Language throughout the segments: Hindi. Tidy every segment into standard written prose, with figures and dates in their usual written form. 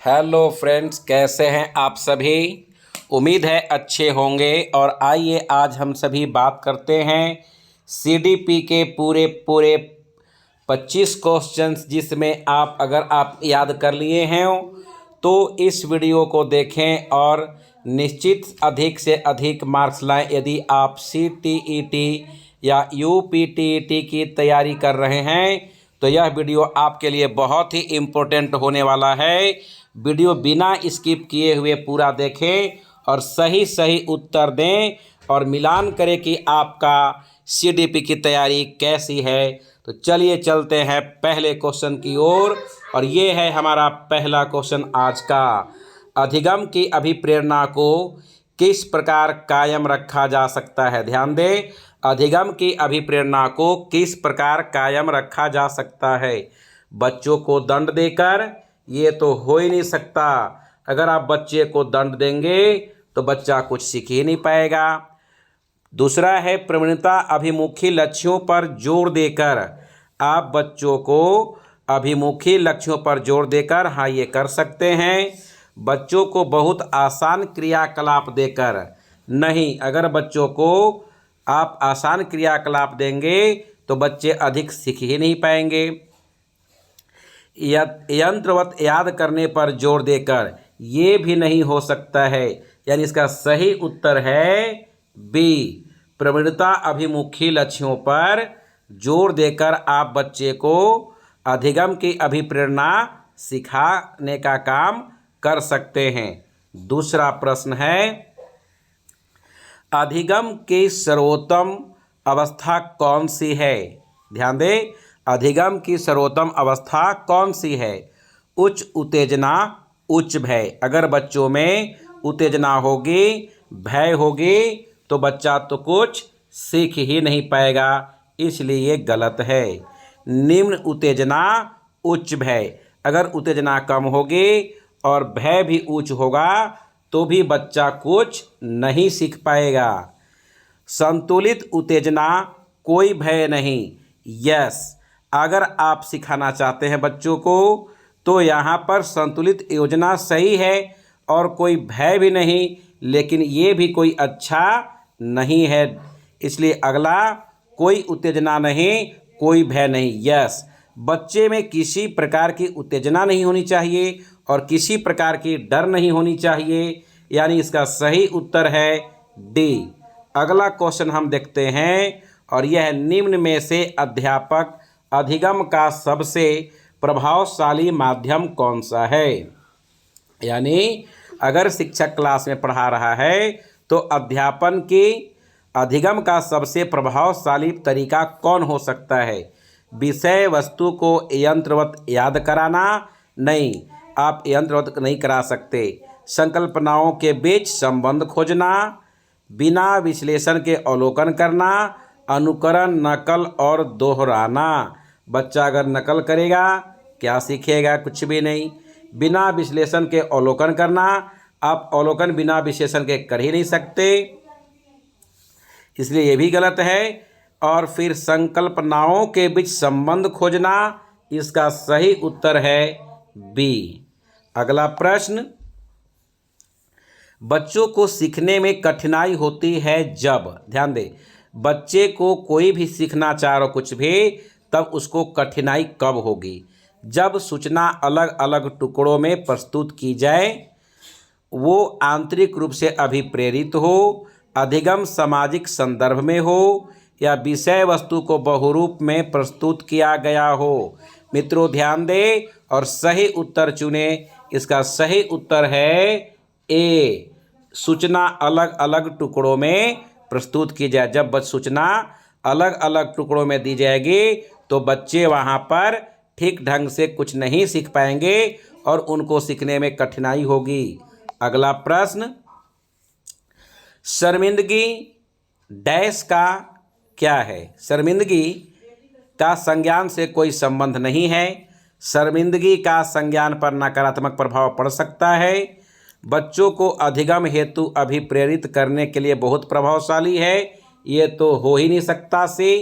हेलो फ्रेंड्स, कैसे हैं आप सभी। उम्मीद है अच्छे होंगे। और आइए आज हम सभी बात करते हैं सीडीपी के पूरे 25 क्वेश्चंस, जिसमें अगर आप याद कर लिए हैं तो इस वीडियो को देखें और निश्चित अधिक से अधिक मार्क्स लाएं। यदि आप CTET या UPTET की तैयारी कर रहे हैं तो यह वीडियो आपके लिए बहुत ही इम्पोर्टेंट होने वाला है। वीडियो बिना स्किप किए हुए पूरा देखें और सही सही उत्तर दें और मिलान करें कि आपका CDP की तैयारी कैसी है। तो चलिए चलते हैं पहले क्वेश्चन की ओर। और ये है हमारा पहला क्वेश्चन आज का। अधिगम की अभिप्रेरणा को किस प्रकार कायम रखा जा सकता है। ध्यान दें, अधिगम की अभिप्रेरणा को किस प्रकार कायम रखा जा सकता है। बच्चों को दंड देकर ये तो हो ही नहीं सकता। अगर आप बच्चे को दंड देंगे तो बच्चा कुछ सीख ही नहीं पाएगा। दूसरा है प्रवीणता अभिमुखी लक्ष्यों पर जोर देकर। आप बच्चों को अभिमुखी लक्ष्यों पर जोर देकर हाँ ये कर सकते हैं। बच्चों को बहुत आसान क्रियाकलाप देकर नहीं। अगर बच्चों को आप आसान क्रियाकलाप देंगे तो बच्चे अधिक सीख ही नहीं पाएंगे। यंत्रवत याद करने पर जोर देकर ये भी नहीं हो सकता है। यानी इसका सही उत्तर है बी, प्रवीणता अभिमुखी लक्ष्यों पर जोर देकर आप बच्चे को अधिगम की अभिप्रेरणा सिखाने का काम कर सकते हैं। दूसरा प्रश्न है, अधिगम की सर्वोत्तम अवस्था कौन सी है। ध्यान दें, अधिगम की सर्वोत्तम अवस्था कौन सी है। उच्च उत्तेजना, उच्च भय। अगर बच्चों में उत्तेजना होगी, भय होगी तो बच्चा तो कुछ सीख ही नहीं पाएगा, इसलिए ये गलत है। निम्न उत्तेजना, उच्च भय। अगर उत्तेजना कम होगी और भय भी उच्च होगा तो भी बच्चा कुछ नहीं सीख पाएगा। संतुलित उत्तेजना, कोई भय नहीं। यस, अगर आप सिखाना चाहते हैं बच्चों को तो यहाँ पर संतुलित योजना सही है और कोई भय भी नहीं, लेकिन ये भी कोई अच्छा नहीं है। इसलिए अगला, कोई उत्तेजना नहीं, कोई भय नहीं। यस, बच्चे में किसी प्रकार की उत्तेजना नहीं होनी चाहिए और किसी प्रकार की डर नहीं होनी चाहिए। यानी इसका सही उत्तर है डी। अगला क्वेश्चन हम देखते हैं और यह निम्न में से अध्यापक अधिगम का सबसे प्रभावशाली माध्यम कौन सा है। यानी अगर शिक्षक क्लास में पढ़ा रहा है तो अध्यापन की अधिगम का सबसे प्रभावशाली तरीका कौन हो सकता है। विषय वस्तु को यंत्रवत याद कराना नहीं, आप यंत्रवत नहीं करा सकते। संकल्पनाओं के बीच संबंध खोजना, बिना विश्लेषण के अवलोकन करना, अनुकरण, नकल और दोहराना। बच्चा अगर नकल करेगा क्या सीखेगा, कुछ भी नहीं। बिना विश्लेषण के अवलोकन करना, आप अवलोकन बिना विश्लेषण के कर ही नहीं सकते, इसलिए ये भी गलत है। और फिर संकल्पनाओं के बीच संबंध खोजना, इसका सही उत्तर है बी। अगला प्रश्न, बच्चों को सीखने में कठिनाई होती है जब। ध्यान दें, बच्चे को कोई भी सीखना चाह रहा कुछ भी, तब उसको कठिनाई कब होगी। जब सूचना अलग अलग टुकड़ों में प्रस्तुत की जाए, वो आंतरिक रूप से अभिप्रेरित हो, अधिगम सामाजिक संदर्भ में हो या विषय वस्तु को बहुरूप में प्रस्तुत किया गया हो। मित्रों ध्यान दें और सही उत्तर चुने। इसका सही उत्तर है ए, सूचना अलग अलग टुकड़ों में प्रस्तुत की जाए। जब सूचना अलग अलग टुकड़ों में दी जाएगी तो बच्चे वहाँ पर ठीक ढंग से कुछ नहीं सीख पाएंगे और उनको सीखने में कठिनाई होगी। अगला प्रश्न, शर्मिंदगी डैश का क्या है। शर्मिंदगी का संज्ञान से कोई संबंध नहीं है। शर्मिंदगी का संज्ञान पर नकारात्मक प्रभाव पड़ सकता है। बच्चों को अधिगम हेतु अभिप्रेरित करने के लिए बहुत प्रभावशाली है। ये तो हो ही नहीं सकता से।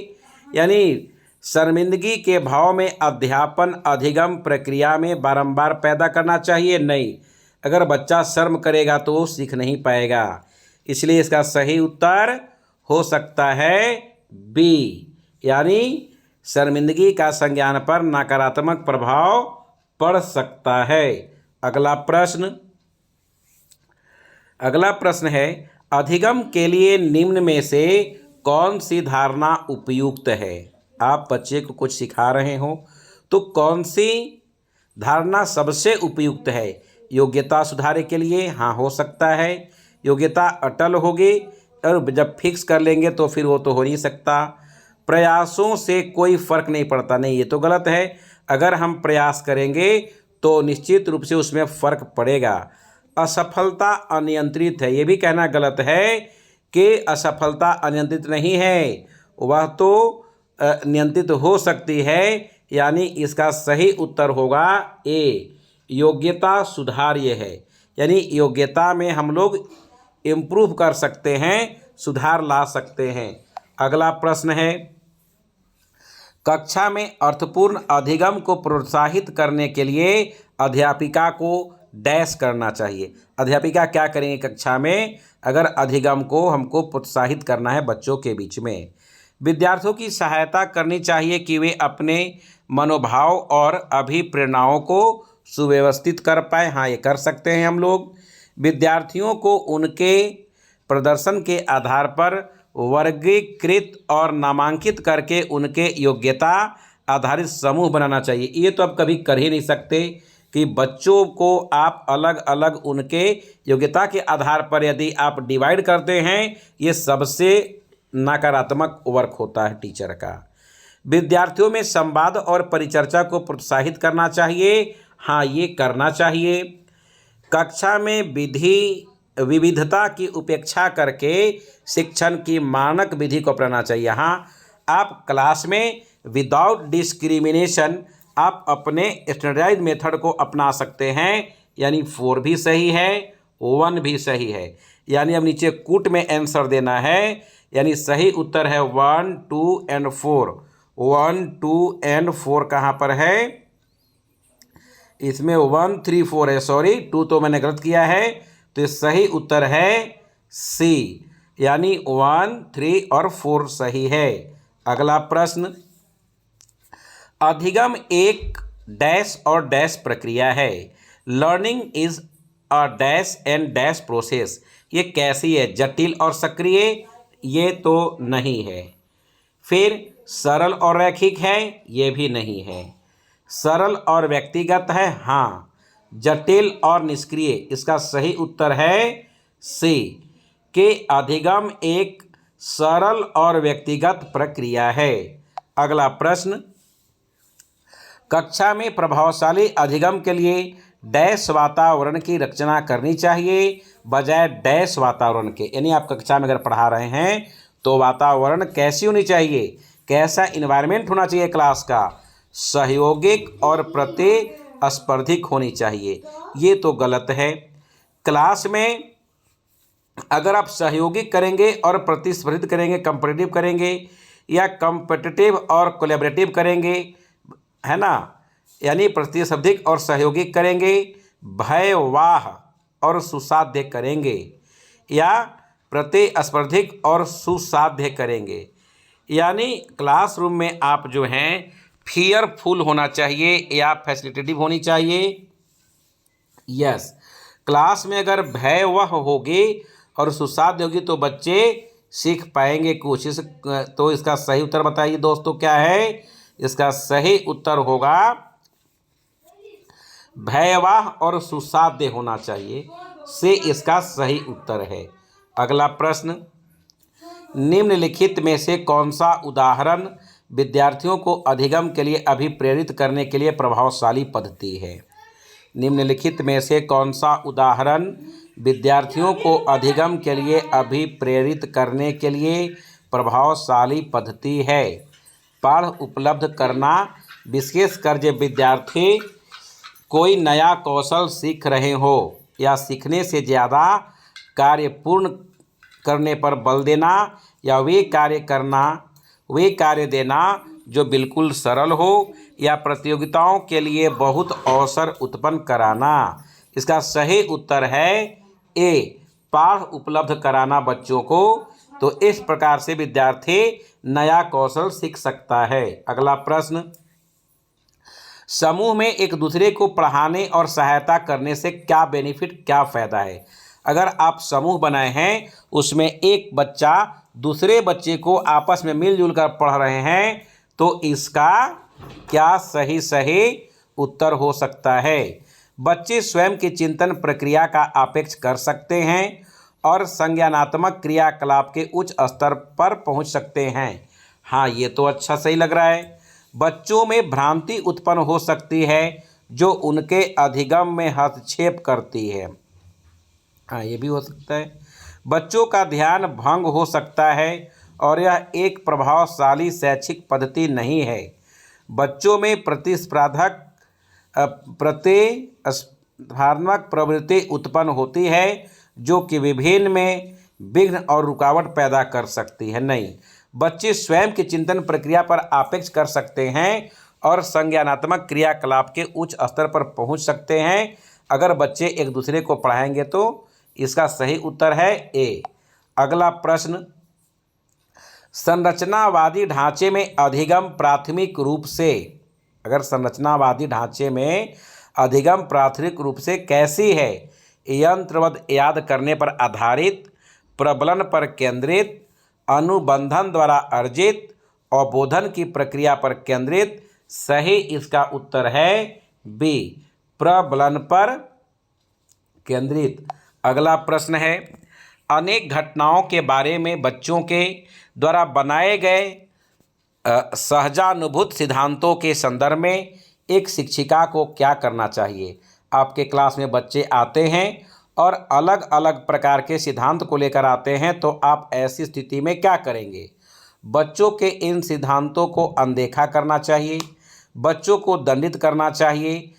यानी शर्मिंदगी के भाव में अध्यापन अधिगम प्रक्रिया में बारंबार पैदा करना चाहिए? नहीं। अगर बच्चा शर्म करेगा तो वो सीख नहीं पाएगा। इसलिए इसका सही उत्तर हो सकता है बी, यानी शर्मिंदगी का संज्ञान पर नकारात्मक प्रभाव पड़ सकता है। अगला प्रश्न है, अधिगम के लिए निम्न में से कौन सी धारणा उपयुक्त है? आप बच्चे को कुछ सिखा रहे हो तो कौन सी धारणा सबसे उपयुक्त है? योग्यता सुधारने के लिए हाँ हो सकता है, योग्यता अटल होगी, और जब फिक्स कर लेंगे तो फिर वो तो हो नहीं सकता। प्रयासों से कोई फर्क नहीं पड़ता, नहीं, ये तो गलत है। अगर हम प्रयास करेंगे तो निश्चित रूप से उसमें फर्क पड़ेगा। असफलता अनियंत्रित है, ये भी कहना गलत है कि असफलता अनियंत्रित नहीं है, वह तो नियंत्रित हो सकती है, यानी इसका सही उत्तर होगा ए, योग्यता सुधार्य है। यानी योग्यता में हम लोग इम्प्रूव कर सकते हैं, सुधार ला सकते हैं। अगला प्रश्न है, कक्षा में अर्थपूर्ण अधिगम को प्रोत्साहित करने के लिए अध्यापिका को डैश करना चाहिए। अध्यापिका क्या करेंगे कक्षा में? अगर अधिगम को हमको प्रोत्साहित करना है बच्चों के बीच में, विद्यार्थियों की सहायता करनी चाहिए कि वे अपने मनोभाव और अभिप्रेरणाओं को सुव्यवस्थित कर पाए। हाँ, ये कर सकते हैं हम लोग। विद्यार्थियों को उनके प्रदर्शन के आधार पर वर्गीकृत और नामांकित करके उनके योग्यता आधारित समूह बनाना चाहिए। ये तो आप कभी कर ही नहीं सकते कि बच्चों को आप अलग अलग उनके योग्यता के आधार पर यदि आप डिवाइड करते हैं, ये सबसे नकारात्मक वर्क होता है टीचर का। विद्यार्थियों में संवाद और परिचर्चा को प्रोत्साहित करना चाहिए। हाँ, ये करना चाहिए। कक्षा में विविधता की उपेक्षा करके शिक्षण की मानक विधि को अपनाना चाहिए। हाँ, आप क्लास में विदाउट डिस्क्रिमिनेशन आप अपने स्टैंडर्डाइज्ड मेथड को अपना सकते हैं, यानी 4 भी सही है, 1 भी सही है। यानी अब नीचे कूट में आंसर देना है, यानी सही उत्तर है 1, 2 एंड 4। 1, 2 एंड 4 कहाँ पर है? इसमें 1, 3, 4 है, सॉरी 2 तो मैंने गलत किया है, तो सही उत्तर है सी, यानी 1, 3 और 4 सही है। अगला प्रश्न, अधिगम एक डैश और डैश प्रक्रिया है। Learning is a dash and dash process. ये कैसी है? जटिल और सक्रिय? ये तो नहीं है। फिर सरल और रैखिक है? ये भी नहीं है। सरल और व्यक्तिगत है? हाँ। जटिल और निष्क्रिय? इसका सही उत्तर है सी, के अधिगम एक सरल और व्यक्तिगत प्रक्रिया है। अगला प्रश्न, कक्षा में प्रभावशाली अधिगम के लिए डैश वातावरण की रचना करनी चाहिए बजाय डैश वातावरण के। यानी आप कक्षा में अगर पढ़ा रहे हैं तो वातावरण कैसी होनी चाहिए, कैसा इन्वायरमेंट होना चाहिए क्लास का? सहयोगिक और प्रतिस्पर्धिक होनी चाहिए। ये तो गलत है। क्लास में अगर आप सहयोगिक करेंगे और प्रतिस्पर्धित करेंगे, कंपटीटिव करेंगे, या कंपटीटिव और कोलैबोरेटिव करेंगे, है ना, यानी प्रतिस्पर्धिक और सहयोगिक करेंगे, भयवाह और सुसाध्य करेंगे, या प्रतिस्पर्धिक और सुसाध्य करेंगे। यानी क्लासरूम में आप जो हैं फियरफुल होना चाहिए या फैसिलिटेटिव होनी चाहिए। यस, क्लास में अगर भयवह होगी और सुसाध्य होगी तो बच्चे सीख पाएंगे कुछ। तो इसका सही उत्तर बताइए दोस्तों क्या है? इसका सही उत्तर होगा भयवाह और सुसाध्य होना चाहिए, से इसका सही उत्तर है। अगला प्रश्न, निम्नलिखित में से कौन सा उदाहरण विद्यार्थियों को अधिगम के लिए अभिप्रेरित करने के लिए प्रभावशाली पद्धति है? निम्नलिखित में से कौन सा उदाहरण विद्यार्थियों को अधिगम के लिए अभिप्रेरित करने के लिए प्रभावशाली पद्धति है? पाठ उपलब्ध करना, विशेषकर जब विद्यार्थी कोई नया कौशल सीख रहे हो या सीखने से ज़्यादा कार्य पूर्ण करने पर बल देना, या वे कार्य देना जो बिल्कुल सरल हो, या प्रतियोगिताओं के लिए बहुत अवसर उत्पन्न कराना। इसका सही उत्तर है ए, पाठ उपलब्ध कराना बच्चों को। तो इस प्रकार से विद्यार्थी नया कौशल सीख सकता है। अगला प्रश्न, समूह में एक दूसरे को पढ़ाने और सहायता करने से क्या बेनिफिट, क्या फ़ायदा है। अगर आप समूह बनाए हैं, उसमें एक बच्चा दूसरे बच्चे को आपस में मिलजुल कर पढ़ रहे हैं, तो इसका क्या सही उत्तर हो सकता है। बच्चे स्वयं की चिंतन प्रक्रिया का अपेक्ष कर सकते हैं और संज्ञानात्मक क्रियाकलाप के उच्च स्तर पर पहुंच सकते हैं। हाँ, ये तो अच्छा सही लग रहा है। बच्चों में भ्रांति उत्पन्न हो सकती है जो उनके अधिगम में हस्तक्षेप करती है। हाँ, ये भी हो सकता है। बच्चों का ध्यान भंग हो सकता है और यह एक प्रभावशाली शैक्षिक पद्धति नहीं है। बच्चों में प्रतिस्पर्धात्मक प्रवृत्ति उत्पन्न होती है जो कि विभिन्न में विघ्न और रुकावट पैदा कर सकती है। नहीं, बच्चे स्वयं की चिंतन प्रक्रिया पर अपेक्ष कर सकते हैं और संज्ञानात्मक क्रियाकलाप के उच्च स्तर पर पहुंच सकते हैं अगर बच्चे एक दूसरे को पढ़ाएंगे। तो इसका सही उत्तर है ए। अगला प्रश्न, संरचनावादी ढांचे में अधिगम प्राथमिक रूप से, अगर संरचनावादी ढांचे में अधिगम प्राथमिक रूप से कैसी है। यंत्रवत याद करने पर आधारित, प्रबलन पर केंद्रित, अनुबंधन द्वारा अर्जित, अवबोधन की प्रक्रिया पर केंद्रित। सही इसका उत्तर है बी, प्रबलन पर केंद्रित। अगला प्रश्न है, अनेक घटनाओं के बारे में बच्चों के द्वारा बनाए गए सहजानुभूत सिद्धांतों के संदर्भ में एक शिक्षिका को क्या करना चाहिए। आपके क्लास में बच्चे आते हैं और अलग अलग प्रकार के सिद्धांत को लेकर आते हैं, तो आप ऐसी स्थिति में क्या करेंगे। बच्चों के इन सिद्धांतों को अनदेखा करना चाहिए, बच्चों को दंडित करना चाहिए,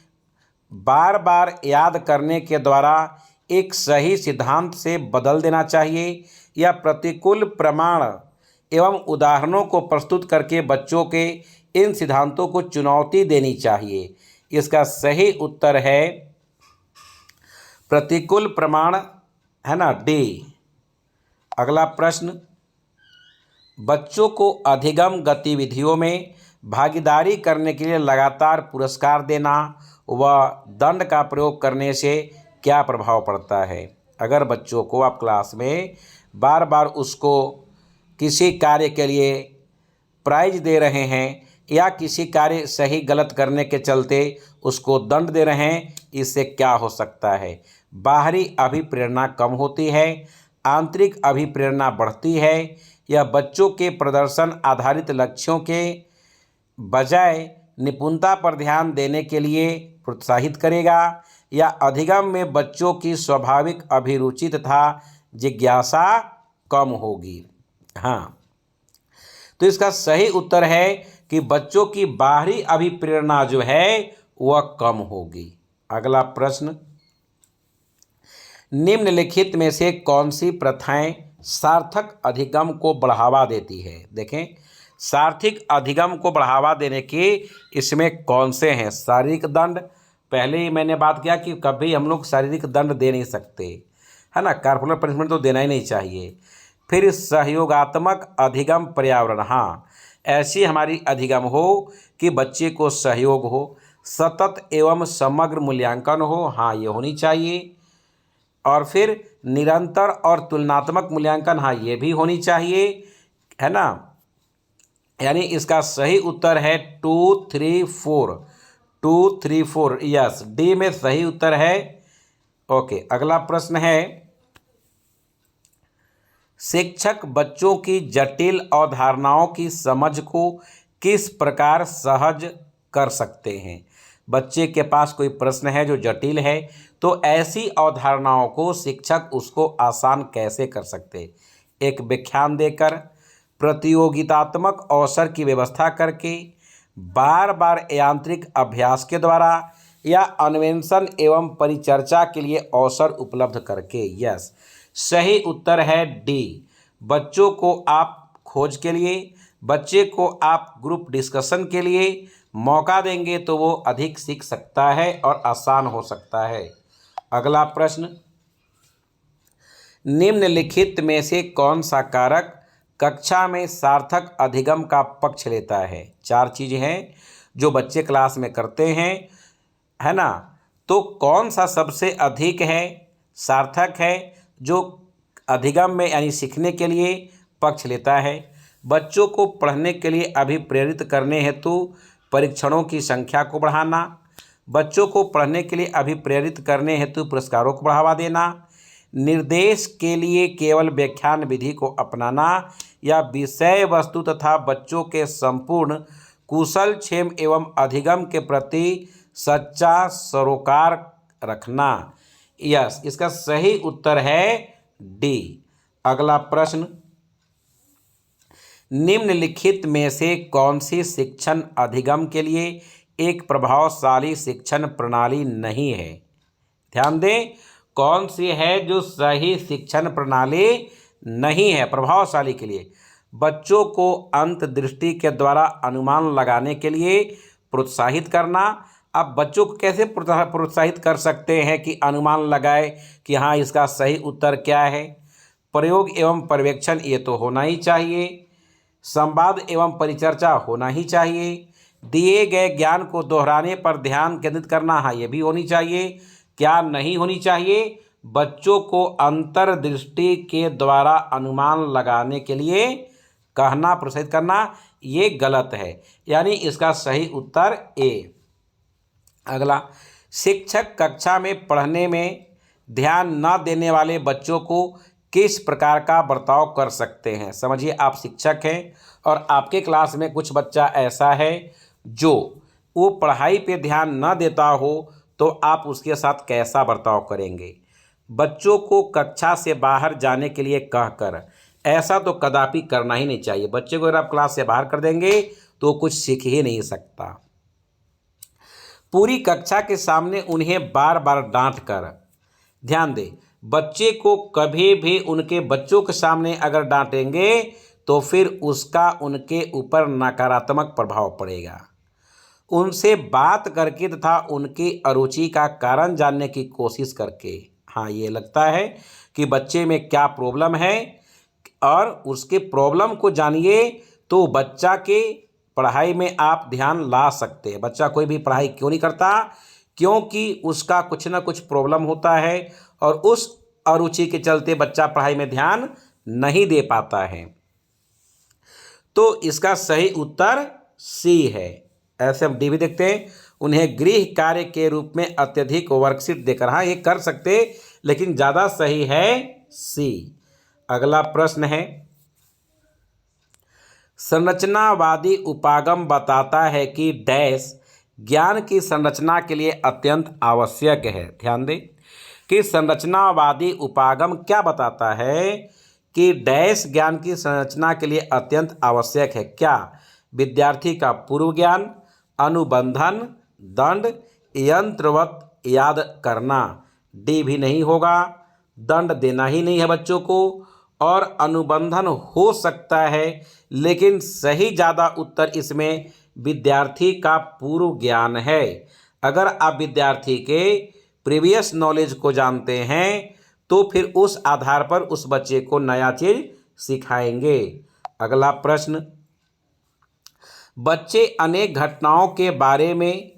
बार बार याद करने के द्वारा एक सही सिद्धांत से बदल देना चाहिए, या प्रतिकूल प्रमाण एवं उदाहरणों को प्रस्तुत करके बच्चों के इन सिद्धांतों को चुनौती देनी चाहिए। इसका सही उत्तर है प्रतिकूल प्रमाण, है ना, डी। अगला प्रश्न, बच्चों को अधिगम गतिविधियों में भागीदारी करने के लिए लगातार पुरस्कार देना व दंड का प्रयोग करने से क्या प्रभाव पड़ता है। अगर बच्चों को आप क्लास में बार बार उसको किसी कार्य के लिए प्राइज दे रहे हैं या किसी कार्य सही गलत करने के चलते उसको दंड दे रहे हैं, इससे क्या हो सकता है। बाहरी अभिप्रेरणा कम होती है, आंतरिक अभिप्रेरणा बढ़ती है। यह बच्चों के प्रदर्शन आधारित लक्ष्यों के बजाय निपुणता पर ध्यान देने के लिए प्रोत्साहित करेगा, या अधिगम में बच्चों की स्वाभाविक अभिरुचि तथा जिज्ञासा कम होगी। हाँ, तो इसका सही उत्तर है कि बच्चों की बाहरी अभिप्रेरणा जो है वह कम होगी। अगला प्रश्न, निम्नलिखित में से कौन सी प्रथाएं सार्थक अधिगम को बढ़ावा देती है। देखें, सार्थक अधिगम को बढ़ावा देने के इसमें कौन से हैं। शारीरिक दंड, पहले ही मैंने बात किया कि कभी हम लोग शारीरिक दंड दे नहीं सकते, है ना, कॉर्पोरल पनिशमेंट तो देना ही नहीं चाहिए। फिर सहयोगात्मक अधिगम पर्यावरण, हाँ, ऐसी हमारी अधिगम हो कि बच्चे को सहयोग हो, सतत एवं समग्र मूल्यांकन हो, हाँ, ये होनी चाहिए। और फिर निरंतर और तुलनात्मक मूल्यांकन, हाँ, ये भी होनी चाहिए, है ना। यानी इसका सही उत्तर है 2, 3, 4, यस, डी में सही उत्तर है। ओके, अगला प्रश्न है, शिक्षक बच्चों की जटिल अवधारणाओं की समझ को किस प्रकार सहज कर सकते हैं। बच्चे के पास कोई प्रश्न है जो जटिल है, तो ऐसी अवधारणाओं को शिक्षक उसको आसान कैसे कर सकते। एक व्याख्यान देकर, प्रतियोगितात्मक अवसर की व्यवस्था करके, बार बार यांत्रिक अभ्यास के द्वारा, या अन्वेषण एवं परिचर्चा के लिए अवसर उपलब्ध करके। यस, सही उत्तर है डी। बच्चों को आप खोज के लिए, बच्चे को आप ग्रुप डिस्कशन के लिए मौका देंगे तो वो अधिक सीख सकता है और आसान हो सकता है। अगला प्रश्न, निम्नलिखित में से कौन सा कारक कक्षा में सार्थक अधिगम का पक्ष लेता है? 4 चीज़ें हैं जो बच्चे क्लास में करते हैं, है ना? तो कौन सा सबसे अधिक है, सार्थक है, जो अधिगम में यानी सीखने के लिए पक्ष लेता है? बच्चों को पढ़ने के लिए अभिप्रेरित करने हेतु परीक्षणों की संख्या को बढ़ाना, बच्चों को पढ़ने के लिए अभिप्रेरित करने हेतु पुरस्कारों को बढ़ावा देना, निर्देश के लिए केवल व्याख्यान विधि को अपनाना, या विषय वस्तु तथा बच्चों के संपूर्ण कुशल क्षेम एवं अधिगम के प्रति सच्चा सरोकार रखना। यस, इसका सही उत्तर है डी। अगला प्रश्न, निम्नलिखित में से कौन सी शिक्षण अधिगम के लिए एक प्रभावशाली शिक्षण प्रणाली नहीं है? ध्यान दें, कौन सी है जो सही शिक्षण प्रणाली नहीं है प्रभावशाली के लिए? बच्चों को अंतर्दृष्टि के द्वारा अनुमान लगाने के लिए प्रोत्साहित करना। अब बच्चों को कैसे प्रोत्साहित कर सकते हैं कि अनुमान लगाए कि हाँ इसका सही उत्तर क्या है? प्रयोग एवं पर्यवेक्षण ये तो होना ही चाहिए, संवाद एवं परिचर्चा होना ही चाहिए, दिए गए ज्ञान को दोहराने पर ध्यान केंद्रित करना, हाँ ये भी होनी चाहिए। क्या नहीं होनी चाहिए? बच्चों को अंतर्दृष्टि के द्वारा अनुमान लगाने के लिए कहना, प्रोत्साहित करना, ये गलत है, यानी इसका सही उत्तर ए। अगला, शिक्षक कक्षा में पढ़ने में ध्यान न देने वाले बच्चों को किस प्रकार का बर्ताव कर सकते हैं? समझिए, आप शिक्षक हैं और आपके क्लास में कुछ बच्चा ऐसा है जो वो पढ़ाई पे ध्यान न देता हो, तो आप उसके साथ कैसा बर्ताव करेंगे? बच्चों को कक्षा से बाहर जाने के लिए कहकर, ऐसा तो कदापि करना ही नहीं चाहिए। बच्चे को अगर आप क्लास से बाहर कर देंगे तो कुछ सीख ही नहीं सकता। पूरी कक्षा के सामने उन्हें बार बार डांट कर, ध्यान दें, बच्चे को कभी भी उनके बच्चों के सामने अगर डांटेंगे तो फिर उसका उनके ऊपर नकारात्मक प्रभाव पड़ेगा। उनसे बात करके तथा उनकी अरुचि का कारण जानने की कोशिश करके, हाँ ये लगता है कि बच्चे में क्या प्रॉब्लम है और उसके प्रॉब्लम को जानिए तो बच्चा के पढ़ाई में आप ध्यान ला सकते हैं। बच्चा कोई भी पढ़ाई क्यों नहीं करता? क्योंकि उसका कुछ ना कुछ प्रॉब्लम होता है और उस अरुचि के चलते बच्चा पढ़ाई में ध्यान नहीं दे पाता है। तो इसका सही उत्तर सी है। ऐसे हम डी भी देखते हैं, उन्हें गृह कार्य के रूप में अत्यधिक वर्कशीट देकर, हाँ ये कर सकते, लेकिन ज़्यादा सही है सी। अगला प्रश्न है, संरचनावादी उपागम बताता है कि डैश ज्ञान की संरचना के लिए अत्यंत आवश्यक है। ध्यान दें कि संरचनावादी उपागम क्या बताता है कि डैश ज्ञान की संरचना के लिए अत्यंत आवश्यक है। क्या? विद्यार्थी का पूर्व ज्ञान, अनुबंधन, दंड, यंत्रवत याद करना। डी भी नहीं होगा, दंड देना ही नहीं है बच्चों को, और अनुबंधन हो सकता है, लेकिन सही ज़्यादा उत्तर इसमें विद्यार्थी का पूर्व ज्ञान है। अगर आप विद्यार्थी के प्रीवियस नॉलेज को जानते हैं तो फिर उस आधार पर उस बच्चे को नया चीज़ सिखाएंगे। अगला प्रश्न, बच्चे अनेक घटनाओं के बारे में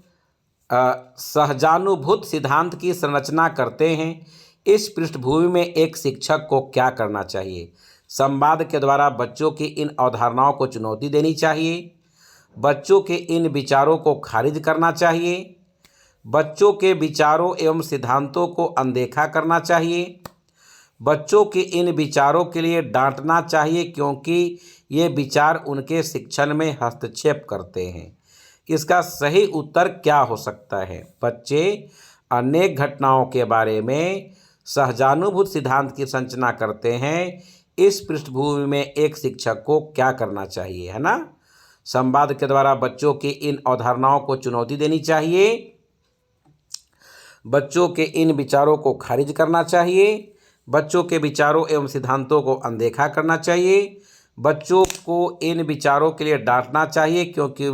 सहजानुभूत सिद्धांत की संरचना करते हैं। इस पृष्ठभूमि में एक शिक्षक को क्या करना चाहिए? संवाद के द्वारा बच्चों की इन अवधारणाओं को चुनौती देनी चाहिए, बच्चों के इन विचारों को खारिज करना चाहिए, बच्चों के विचारों एवं सिद्धांतों को अनदेखा करना चाहिए, बच्चों के इन विचारों के लिए डांटना चाहिए क्योंकि ये विचार उनके शिक्षण में हस्तक्षेप करते हैं। इसका सही उत्तर क्या हो सकता है? बच्चे अनेक घटनाओं के बारे में सहजानुभूत सिद्धांत की संरचना करते हैं। इस पृष्ठभूमि में एक शिक्षक को क्या करना चाहिए, है ना? संवाद के द्वारा बच्चों की इन अवधारणाओं को चुनौती देनी चाहिए, बच्चों के इन विचारों को खारिज करना चाहिए, बच्चों के विचारों एवं सिद्धांतों को अनदेखा करना चाहिए, बच्चों को इन विचारों के लिए डांटना चाहिए क्योंकि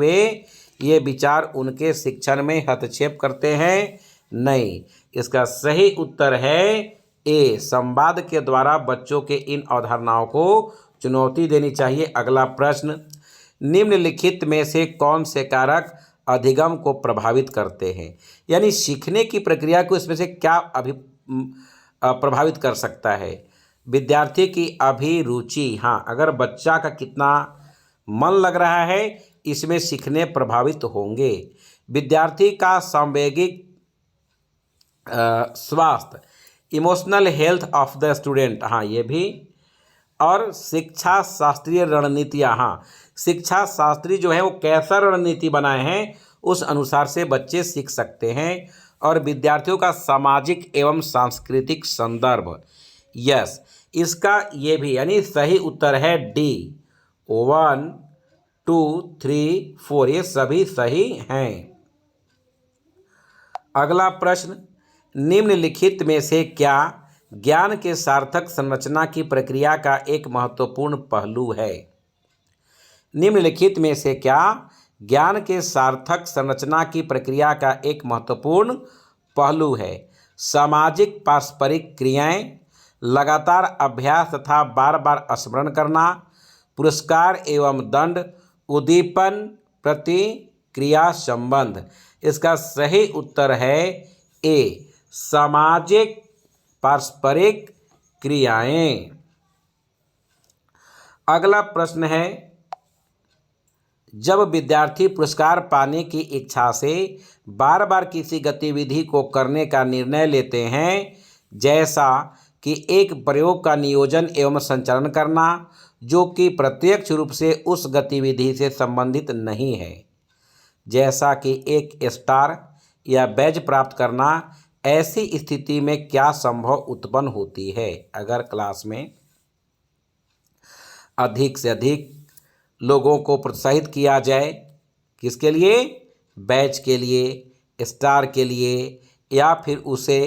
ये विचार उनके शिक्षण में हस्तक्षेप करते हैं? नहीं। इसका सही उत्तर है ए, संवाद के द्वारा बच्चों के इन अवधारणाओं को चुनौती देनी चाहिए। अगला प्रश्न, निम्नलिखित में से कौन से कारक अधिगम को प्रभावित करते हैं? यानी सीखने की प्रक्रिया को इसमें से क्या प्रभावित कर सकता है? विद्यार्थी की अभिरुचि, हाँ, अगर बच्चा का कितना मन लग रहा है इसमें सीखने प्रभावित होंगे। विद्यार्थी का सांवेगिक स्वास्थ्य, emotional health of the student, हाँ ये भी। और शिक्षा शास्त्रीय रणनीतियाँ, हाँ, शिक्षा शास्त्री जो है वो कैसा रणनीति बनाए हैं उस अनुसार से बच्चे सीख सकते हैं। और विद्यार्थियों का सामाजिक एवं सांस्कृतिक संदर्भ, यस, इसका ये भी, यानी सही उत्तर है डी, 1 2 3 4 ये सभी सही हैं। अगला प्रश्न, निम्नलिखित में से क्या ज्ञान के सार्थक संरचना की प्रक्रिया का एक महत्वपूर्ण पहलू है? निम्नलिखित में से क्या ज्ञान के सार्थक संरचना की प्रक्रिया का एक महत्वपूर्ण पहलू है? सामाजिक पारस्परिक क्रियाएं, लगातार अभ्यास तथा बार बार स्मरण करना, पुरस्कार एवं दंड, उद्दीपन प्रतिक्रिया संबंध। इसका सही उत्तर है ए, सामाजिक पारस्परिक क्रियाएं। अगला प्रश्न है, जब विद्यार्थी पुरस्कार पाने की इच्छा से बार बार किसी गतिविधि को करने का निर्णय लेते हैं, जैसा कि एक प्रयोग का नियोजन एवं संचालन करना जो कि प्रत्यक्ष रूप से उस गतिविधि से संबंधित नहीं है, जैसा कि एक स्टार या बैज प्राप्त करना, ऐसी स्थिति में क्या संभव उत्पन्न होती है? अगर क्लास में अधिक से अधिक लोगों को प्रोत्साहित किया जाए, किसके लिए? बैच के लिए, स्टार के लिए, या फिर उसे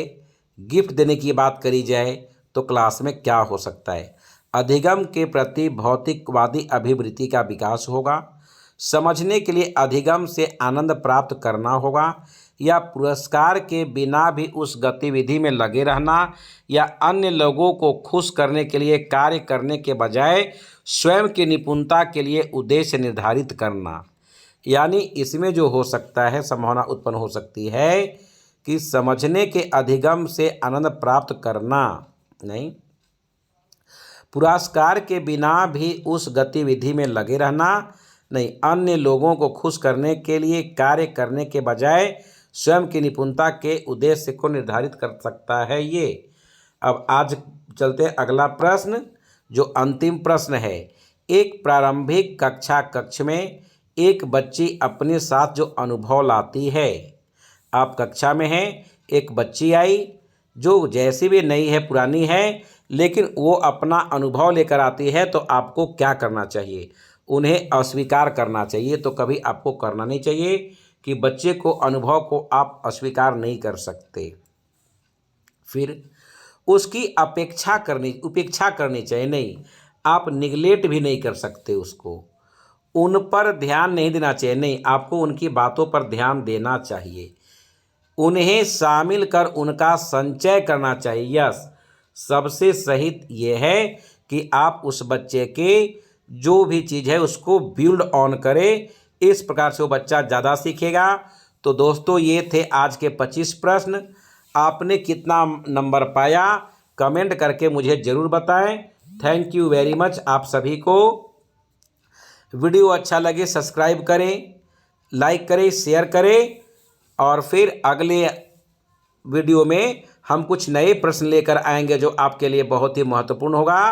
गिफ्ट देने की बात करी जाए, तो क्लास में क्या हो सकता है? अधिगम के प्रति भौतिकवादी अभिवृत्ति का विकास होगा, समझने के लिए अधिगम से आनंद प्राप्त करना होगा, या पुरस्कार के बिना भी उस गतिविधि में लगे रहना, या अन्य लोगों को खुश करने के लिए कार्य करने के बजाय स्वयं की निपुणता के लिए उद्देश्य निर्धारित करना। यानी इसमें जो हो सकता है, संभावना उत्पन्न हो सकती है कि समझने के अधिगम से आनंद प्राप्त करना नहीं, पुरस्कार के बिना भी उस गतिविधि में लगे रहना नहीं, अन्य लोगों को खुश करने के लिए कार्य करने के बजाय स्वयं की निपुणता के उद्देश्य को निर्धारित कर सकता है ये। अब आज चलते हैं अगला प्रश्न, जो अंतिम प्रश्न है। एक प्रारंभिक कक्षा कक्ष में एक बच्ची अपने साथ जो अनुभव लाती है, आप कक्षा में हैं, एक बच्ची आई जो जैसी भी नई है, पुरानी है, लेकिन वो अपना अनुभव लेकर आती है, तो आपको क्या करना चाहिए? उन्हें अस्वीकार करना चाहिए। तो कभी आपको करना नहीं चाहिए कि बच्चे को अनुभव को आप अस्वीकार नहीं कर सकते। फिर उसकी उपेक्षा करनी चाहिए, नहीं, आप निगलेक्ट भी नहीं कर सकते उसको, उन पर ध्यान नहीं देना चाहिए, नहीं, आपको उनकी बातों पर ध्यान देना चाहिए, उन्हें शामिल कर उनका संचय करना चाहिए। यस, सबसे सही ये है कि आप उस बच्चे के जो भी चीज़ है उसको बिल्ड ऑन करें, इस प्रकार से वो बच्चा ज़्यादा सीखेगा। तो दोस्तों, ये थे आज के 25 प्रश्न। आपने कितना नंबर पाया कमेंट करके मुझे ज़रूर बताएं। थैंक यू वेरी मच आप सभी को। वीडियो अच्छा लगे सब्सक्राइब करें, लाइक करें, शेयर करें, और फिर अगले वीडियो में हम कुछ नए प्रश्न लेकर आएंगे जो आपके लिए बहुत ही महत्वपूर्ण होगा।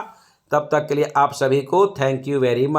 तब तक के लिए आप सभी को थैंक यू वेरी मच।